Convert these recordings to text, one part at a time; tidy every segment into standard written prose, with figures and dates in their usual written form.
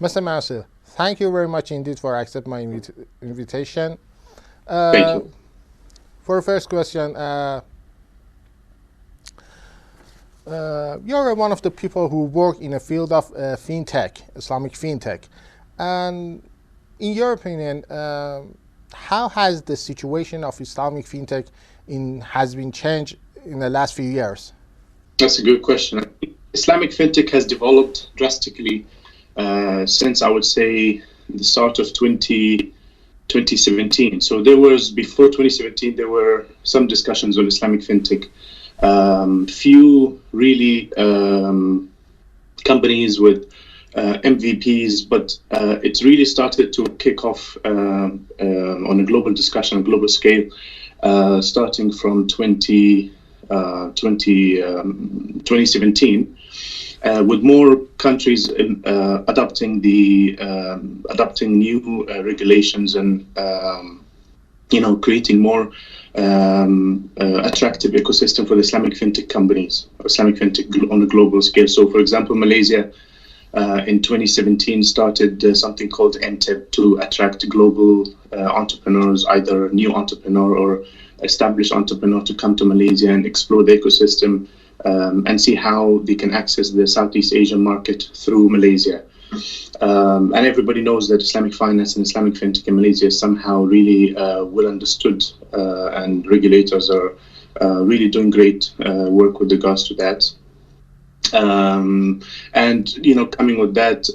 Mr. Mansi, thank you very much indeed for accepting my invitation. Thank Uh, you. for the first question, you're one of the people who work in the field of fintech, Islamic fintech. And in your opinion, how has the situation of Islamic fintech has been changed in the last few years? That's a good question. I think Islamic fintech has developed drastically since I would say the start of 2017. So there was, before 2017, there were some discussions on Islamic fintech. Few really companies with MVPs, but it really started to kick off on a global discussion, global scale, starting from 2017, with more countries adopting new regulations and creating more attractive ecosystem for the Islamic fintech companies, Islamic fintech on a global scale. So, for example, Malaysia in 2017 started something called MTEP to attract global entrepreneurs, either new entrepreneur or established entrepreneur, to come to Malaysia and explore the ecosystem and see how they can access the Southeast Asian market through Malaysia. And everybody knows that Islamic finance and Islamic fintech in Malaysia is somehow really well understood, and regulators are really doing great work with regards to that. And coming with that,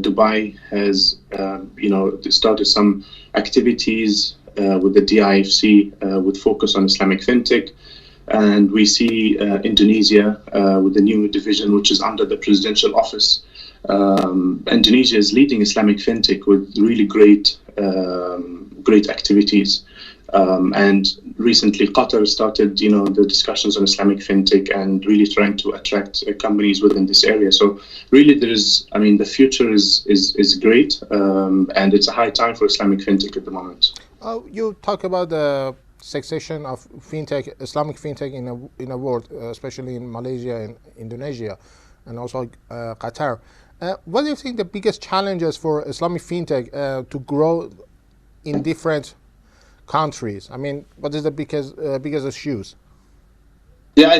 Dubai has started some activities with the DIFC with focus on Islamic fintech, and we see Indonesia with the new division which is under the presidential office. Indonesia is leading Islamic fintech with really great activities. And recently, Qatar started, the discussions on Islamic fintech and really trying to attract companies within this area. So really, the future is great, and it's a high time for Islamic fintech at the moment. You talk about the succession of fintech, Islamic fintech in a world, especially in Malaysia and Indonesia, and also Qatar. What do you think the biggest challenges for Islamic fintech to grow in different countries? I mean, what is the biggest issues? Yeah,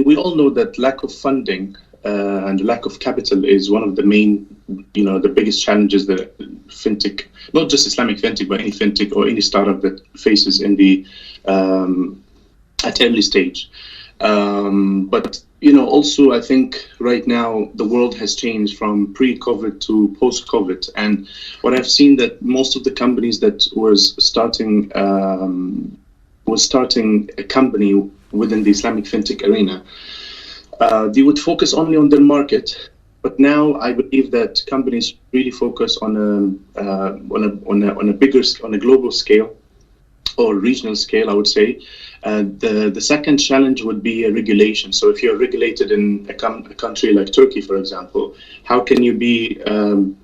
we all know that lack of funding and lack of capital is one of the main, the biggest challenges that fintech, not just Islamic fintech, but any fintech or any startup that faces in the at early stage. But also I think right now the world has changed from pre-COVID to post-COVID, and what I've seen that most of the companies that was starting a company within the Islamic fintech arena, they would focus only on their market. But now I believe that companies really focus on a global scale or regional scale, I would say. The second challenge would be a regulation. So if you're regulated in a country like Turkey, for example, how can you be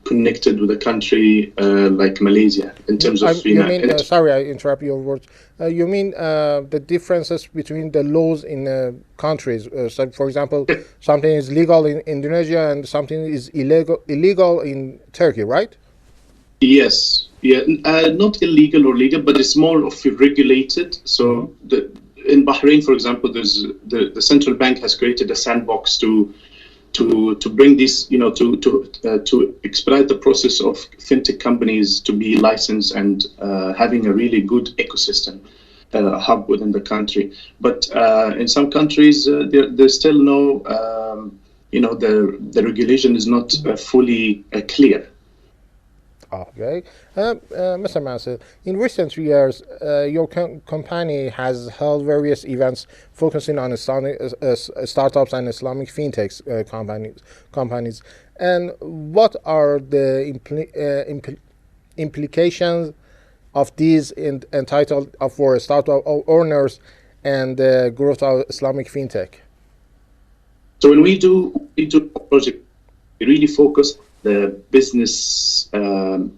connected with a country like Malaysia in terms of You mean, sorry, I interrupt your words. You mean the differences between the laws in countries? So, for example, something is legal in Indonesia and something is illegal in Turkey, right? Yes, yeah, not illegal or legal, but it's more of regulated. So in Bahrain, for example, there's the central bank has created a sandbox to bring this, to expedite the process of fintech companies to be licensed and having a really good ecosystem hub within the country. But in some countries, there's still no, the regulation is not fully clear. Okay. Mr. Mansi, in recent years, your company has held various events focusing on Islamic startups and Islamic fintech companies. And what are the implications of these entitled for startup owners and the growth of Islamic fintech? So when we do a project, we really focus the business.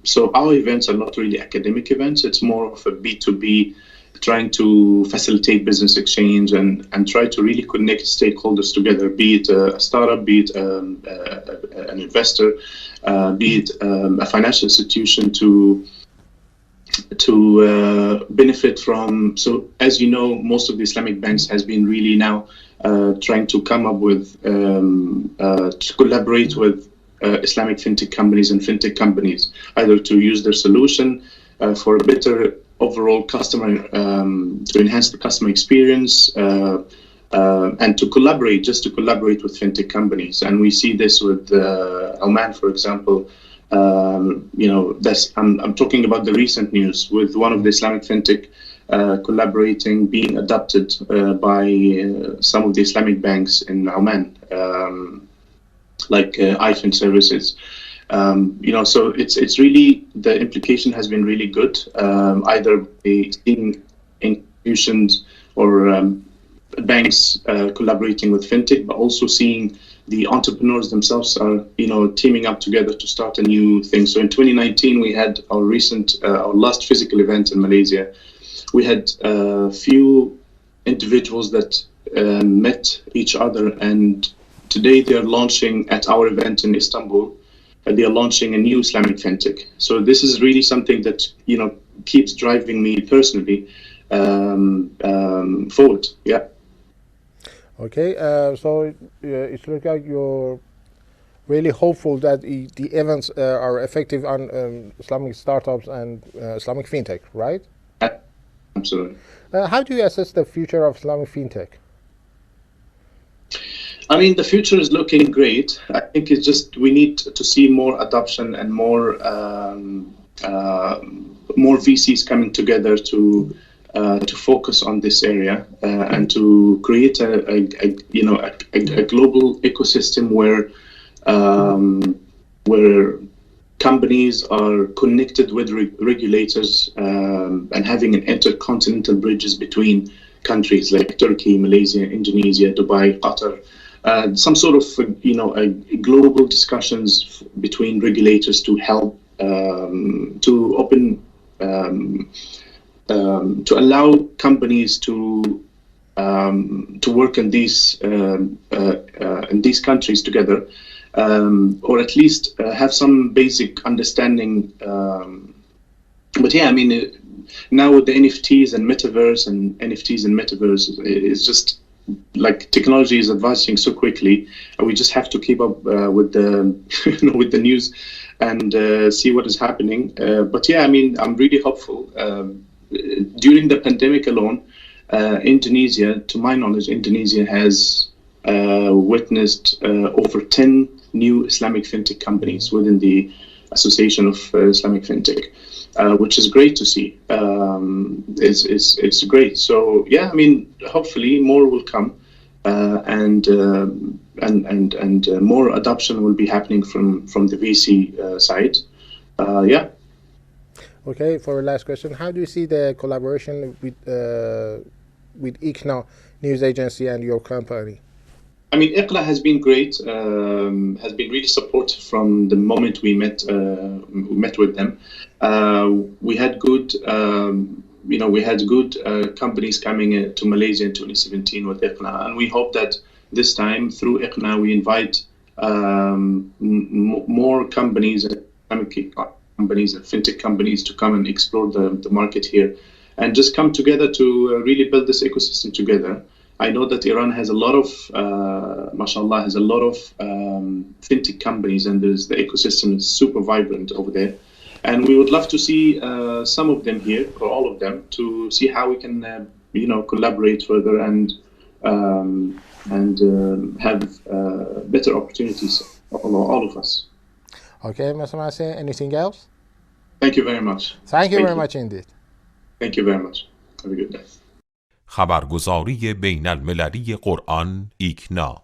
So our events are not really academic events. It's more of a B2B trying to facilitate business exchange and try to really connect stakeholders together, be it a startup, be it an investor, be it a financial institution to benefit from. So as you know, most of the Islamic banks has been really now trying to come up with, to collaborate with Islamic fintech companies and fintech companies, either to use their solution for a better overall customer, to enhance the customer experience, and to collaborate with fintech companies. And we see this with Oman, for example. I'm talking about the recent news with one of the Islamic fintech collaborating, being adopted by some of the Islamic banks in Oman, like iFin services. So it's really, the implication has been really good, either seeing institutions or banks collaborating with fintech, but also seeing the entrepreneurs themselves are, teaming up together to start a new thing. So in 2019, we had our last physical event in Malaysia. We had a few individuals that met each other, and today they are launching at our event in Istanbul. They are launching a new Islamic fintech. So this is really something that keeps driving me personally forward. Yeah. Okay. So it looks like you're really hopeful that the events are effective on Islamic startups and Islamic fintech, right? Absolutely. How do you assess the future of Islamic fintech? I mean, the future is looking great. I think it's just we need to see more adoption and more VCs coming together to focus on this area and to create a global ecosystem where companies are connected with regulators and having an intercontinental bridges between countries like Turkey, Malaysia, Indonesia, Dubai, Qatar. Some sort of, a global discussions between regulators to help to open, to allow companies to work in these countries together, or at least have some basic understanding. But yeah, I mean, now with the NFTs and metaverse it's just like technology is advancing so quickly, and we just have to keep up with the with the news and see what is happening. But yeah, I mean, I'm really hopeful. During the pandemic alone, Indonesia, to my knowledge, Indonesia has witnessed over 10 new Islamic fintech companies within the Association of Islamic Fintech, which is great to see. It's great. So yeah, I mean, hopefully more will come, and more adoption will be happening from the VC side. Yeah. Okay, for our last question, how do you see the collaboration with Iqna news agency and your company? I mean, Iqna has been great. Has been really supportive from the moment we met with them. We had good, companies coming to Malaysia in 2017 with Iqna, and we hope that this time through Iqna we invite more companies and fintech companies to come and explore the market here, and just come together to really build this ecosystem together. I know that Iran has a lot of, mashallah, has a lot of fintech companies, and the ecosystem is super vibrant over there. And we would love to see some of them here, or all of them, to see how we can, collaborate further and have better opportunities, all of us. Okay, Mr. Mansi, anything else? Thank you very much. Thank you very much indeed. Thank you very much. Have a good day. خبرگزاری بین المللی قرآن ایکنا